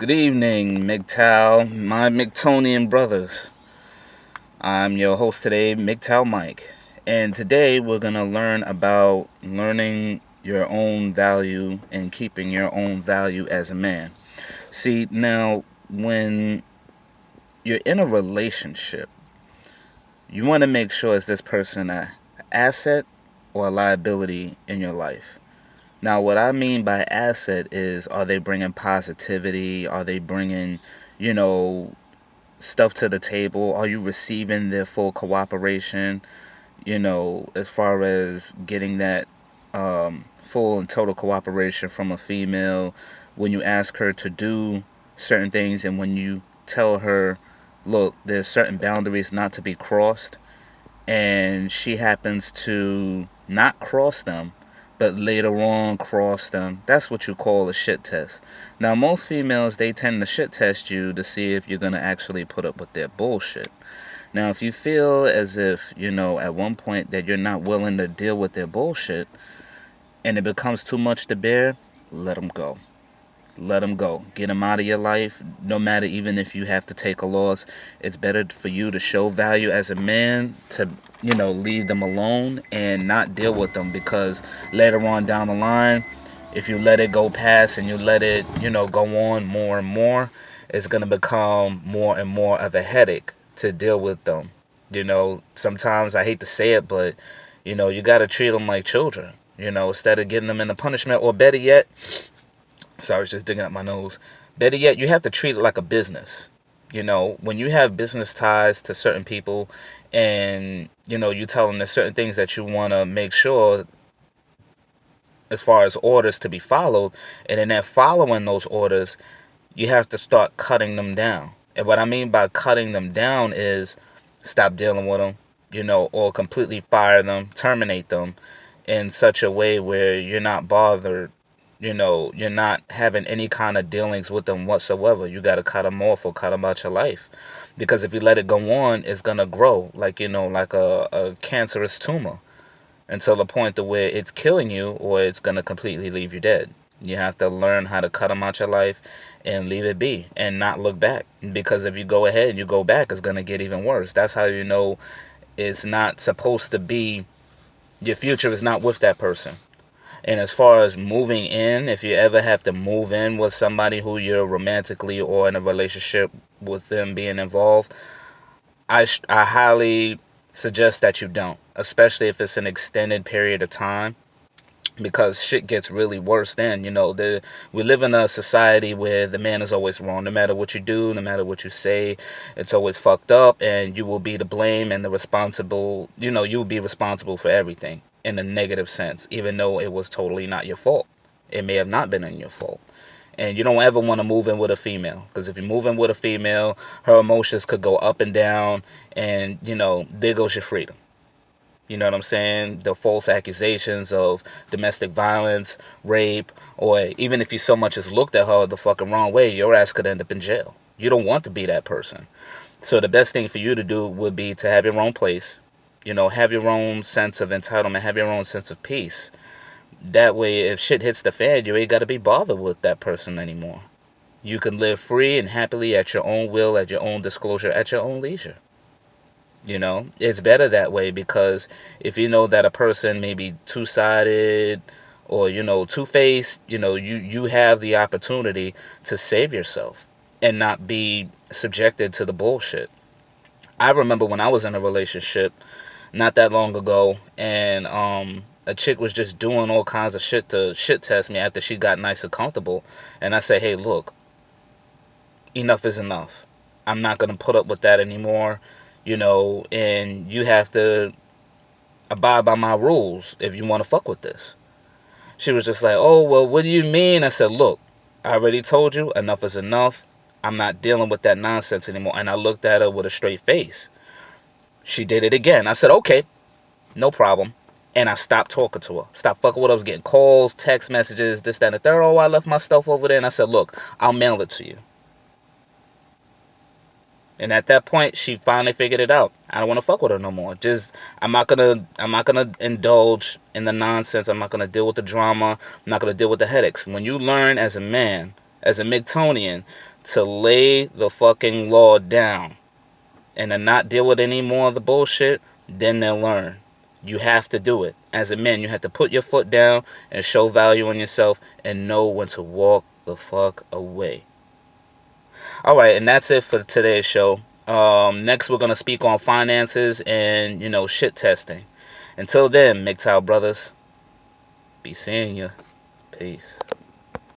Good evening, MGTOW, my MGTONian brothers. I'm your host today, MGTOW Mike. And today we're going to learn about learning your own value and keeping your own value as a man. See, now, when you're in a relationship, you want to make sure is this person an asset or a liability in your life? Now, what I mean by asset is, are they bringing positivity? Are they bringing, you know, stuff to the table? Are you receiving their full cooperation? As far as getting that full and total cooperation from a female when you ask her to do certain things and when you tell her, look, there's certain boundaries not to be crossed, and she happens to not cross them, but later on cross them. That's what you call a shit test. Now, most females, they tend to shit test you to see if you're going to actually put up with their bullshit. Now, if you feel as if, at one point that you're not willing to deal with their bullshit and it becomes too much to bear, let them go. Let them go. Get them out of your life. No matter, even if you have to take a loss, it's better for you to show value as a man to, leave them alone and not deal with them, because later on down the line, if you let it go past and you let it, go on more and more, it's going to become more and more of a headache to deal with them. Sometimes I hate to say it, but, you got to treat them like children, instead of getting them in a punishment, or better yet, sorry, I was just digging up my nose. Better yet, you have to treat it like a business. When you have business ties to certain people and, you tell them there's certain things that you want to make sure as far as orders to be followed, and then they're following those orders, you have to start cutting them down. And what I mean by cutting them down is stop dealing with them, or completely fire them, terminate them in such a way where you're not bothered. You're not having any kind of dealings with them whatsoever. You got to cut them off or cut them out your life. Because if you let it go on, it's going to grow like, like a cancerous tumor until the point to where it's killing you, or it's going to completely leave you dead. You have to learn how to cut them out your life and leave it be and not look back. Because if you go ahead and you go back, it's going to get even worse. That's how you know it's not supposed to be, your future is not with that person. And as far as moving in, if you ever have to move in with somebody who you're romantically or in a relationship with them being involved, I highly suggest that you don't, especially if it's an extended period of time, because shit gets really worse then. We live in a society where the man is always wrong. No matter what you do, no matter what you say, it's always fucked up, and you will be to blame and the responsible, you will be responsible for everything in a negative sense, even though it was totally not your fault. It may have not been in your fault. And you don't ever want to move in with a female, because if you move in with a female, her emotions could go up and down, and, there goes your freedom. You know what I'm saying? The false accusations of domestic violence, rape, or even if you so much as looked at her the fucking wrong way, your ass could end up in jail. You don't want to be that person. So the best thing for you to do would be to have your own place, have your own sense of entitlement, have your own sense of peace. That way, if shit hits the fan, you ain't got to be bothered with that person anymore. You can live free and happily at your own will, at your own disclosure, at your own leisure. It's better that way, because if you know that a person may be two-sided or, two-faced, you have the opportunity to save yourself and not be subjected to the bullshit. I remember when I was in a relationship not that long ago, and a chick was just doing all kinds of shit to shit test me after she got nice and comfortable. And I said, hey, look, enough is enough. I'm not going to put up with that anymore. And you have to abide by my rules if you want to fuck with this. She was just like, oh, well, what do you mean? I said, look, I already told you, enough is enough. I'm not dealing with that nonsense anymore. And I looked at her with a straight face. She did it again. I said, okay, no problem. And I stopped talking to her. Stopped fucking with her. I was getting calls, text messages, this, that, and the third. Oh, I left my stuff over there. And I said, look, I'll mail it to you. And at that point, she finally figured it out. I don't want to fuck with her no more. I'm not gonna indulge in the nonsense. I'm not gonna deal with the drama. I'm not gonna deal with the headaches. When you learn as a man, as a MGTONian, to lay the fucking law down and to not deal with any more of the bullshit, then they'll learn. You have to do it. As a man, you have to put your foot down and show value in yourself and know when to walk the fuck away. Alright, and that's it for today's show. Next, we're going to speak on finances and, shit testing. Until then, MGTOW brothers, be seeing ya. Peace.